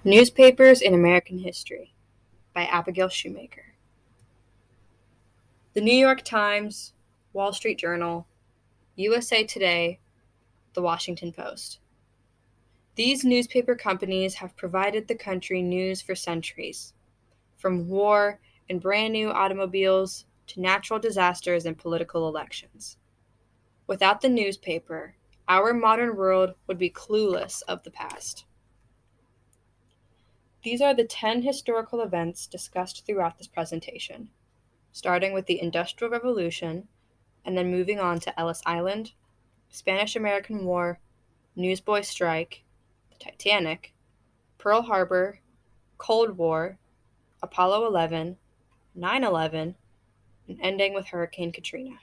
Newspapers in American History by Abigail Shoemaker. The New York Times, Wall Street Journal, USA Today, The Washington Post. These newspaper companies have provided the country news for centuries, from war and brand new automobiles to natural disasters and political elections. Without the newspaper, our modern world would be clueless of the past. These are the 10 historical events discussed throughout this presentation, starting with the Industrial Revolution and then moving on to Ellis Island, Spanish-American War, Newsboy Strike, the Titanic, Pearl Harbor, Cold War, Apollo 11, 9/11, and ending with Hurricane Katrina.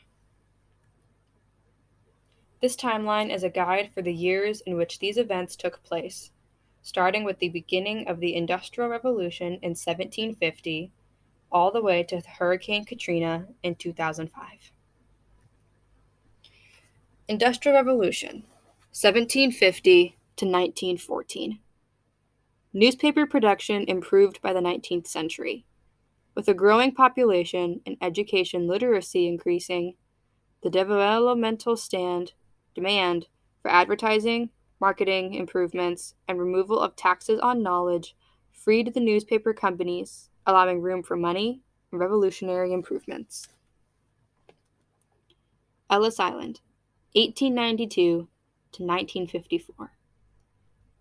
This timeline is a guide for the years in which these events took place, starting with the beginning of the Industrial Revolution in 1750, all the way to Hurricane Katrina in 2005. Industrial Revolution, 1750 to 1914. Newspaper production improved by the 19th century. With a growing population and education literacy increasing, the developmental demand for advertising, marketing improvements, and removal of taxes on knowledge freed the newspaper companies, allowing room for money and revolutionary improvements. Ellis Island, 1892 to 1954.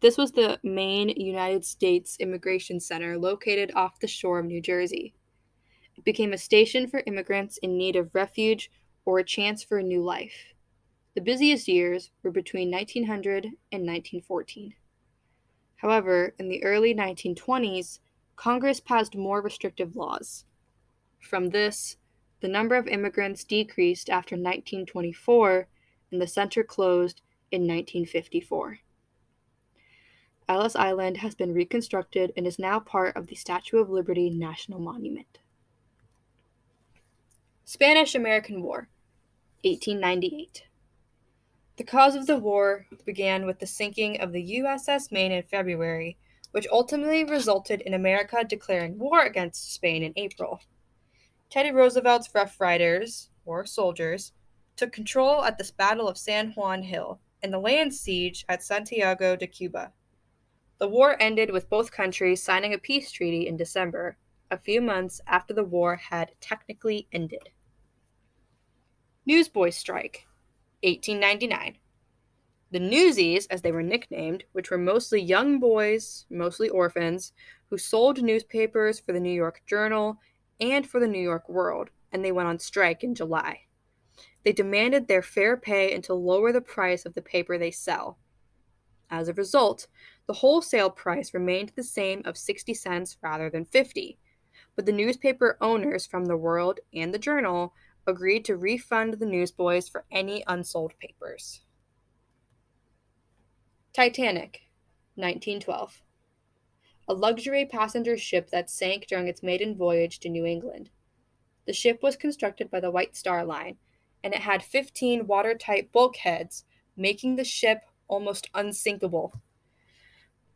This was the main United States immigration center located off the shore of New Jersey. It became a station for immigrants in need of refuge or a chance for a new life. The busiest years were between 1900 and 1914. However, in the early 1920s, Congress passed more restrictive laws. From this, the number of immigrants decreased after 1924, and the center closed in 1954. Ellis Island has been reconstructed and is now part of the Statue of Liberty National Monument. Spanish-American War, 1898. The cause of the war began with the sinking of the USS Maine in February, which ultimately resulted in America declaring war against Spain in April. Teddy Roosevelt's Rough Riders, or soldiers, took control at the Battle of San Juan Hill and the land siege at Santiago de Cuba. The war ended with both countries signing a peace treaty in December, a few months after the war had technically ended. Newsboy Strike, 1899. The Newsies, as they were nicknamed, which were mostly young boys, mostly orphans, who sold newspapers for the New York Journal and for the New York World, and they went on strike in July. They demanded their fair pay and to lower the price of the paper they sell. As a result, the wholesale price remained the same of 60 cents rather than 50, but the newspaper owners from the World and the Journal agreed to refund the newsboys for any unsold papers. Titanic, 1912. A luxury passenger ship that sank during its maiden voyage to New England. The ship was constructed by the White Star Line, and it had 15 watertight bulkheads, making the ship almost unsinkable.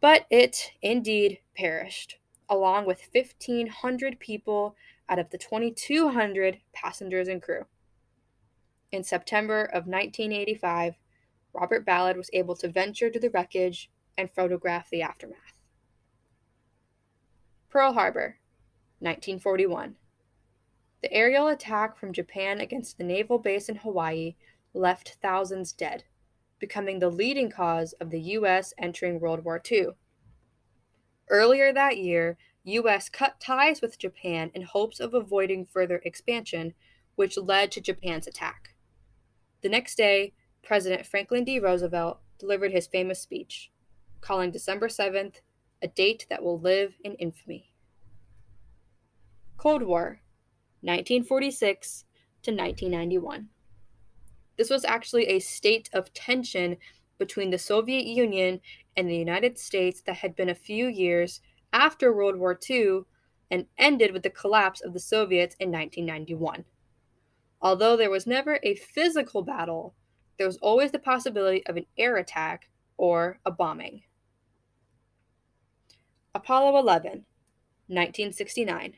But it, indeed, perished, along with 1,500 people out of the 2,200 passengers and crew. In September of 1985, Robert Ballard was able to venture to the wreckage and photograph the aftermath. Pearl Harbor, 1941. The aerial attack from Japan against the naval base in Hawaii left thousands dead, becoming the leading cause of the U.S. entering World War II. Earlier that year, U.S. cut ties with Japan in hopes of avoiding further expansion, which led to Japan's attack. The next day, President Franklin D. Roosevelt delivered his famous speech, calling December 7th a date that will live in infamy. Cold War, 1946 to 1991. This was actually a state of tension between the Soviet Union and the United States that had been a few years after World War II and ended with the collapse of the Soviets in 1991. Although there was never a physical battle, there was always the possibility of an air attack or a bombing. Apollo 11, 1969.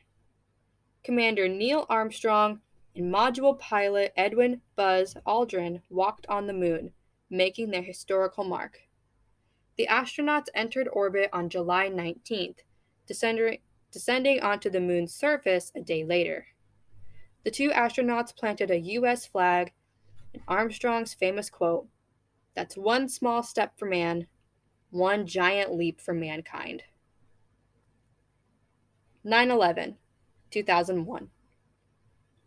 Commander Neil Armstrong and module pilot Edwin Buzz Aldrin walked on the moon, making their historical mark. The astronauts entered orbit on July 19th, descending onto the moon's surface a day later. The two astronauts planted a U.S. flag and Armstrong's famous quote, "That's one small step for man, one giant leap for mankind." 9/11, 2001.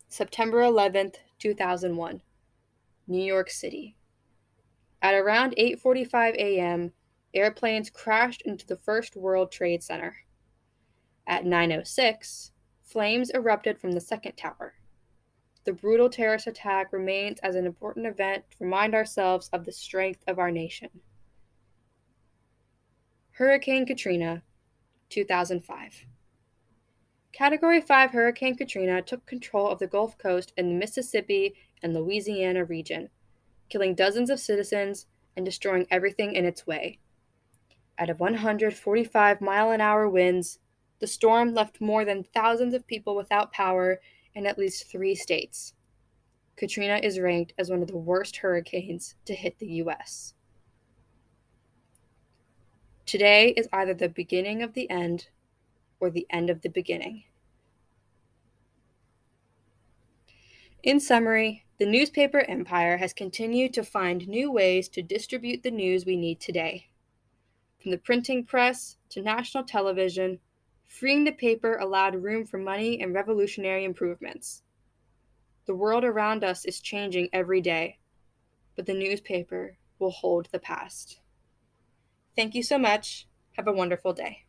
September 11th, 2001. New York City. At around 8:45 a.m., airplanes crashed into the First World Trade Center. At 9:06, flames erupted from the second tower. The brutal terrorist attack remains as an important event to remind ourselves of the strength of our nation. Hurricane Katrina, 2005. Category 5 Hurricane Katrina took control of the Gulf Coast in the Mississippi and Louisiana region, killing dozens of citizens and destroying everything in its way. At 145-mile-an-hour winds, the storm left more than thousands of people without power in at least 3 states. Katrina is ranked as one of the worst hurricanes to hit the U.S. Today is either the beginning of the end or the end of the beginning. In summary, the newspaper empire has continued to find new ways to distribute the news we need today. From the printing press to national television, freeing the paper allowed room for money and revolutionary improvements. The world around us is changing every day, but the newspaper will hold the past. Thank you so much. Have a wonderful day.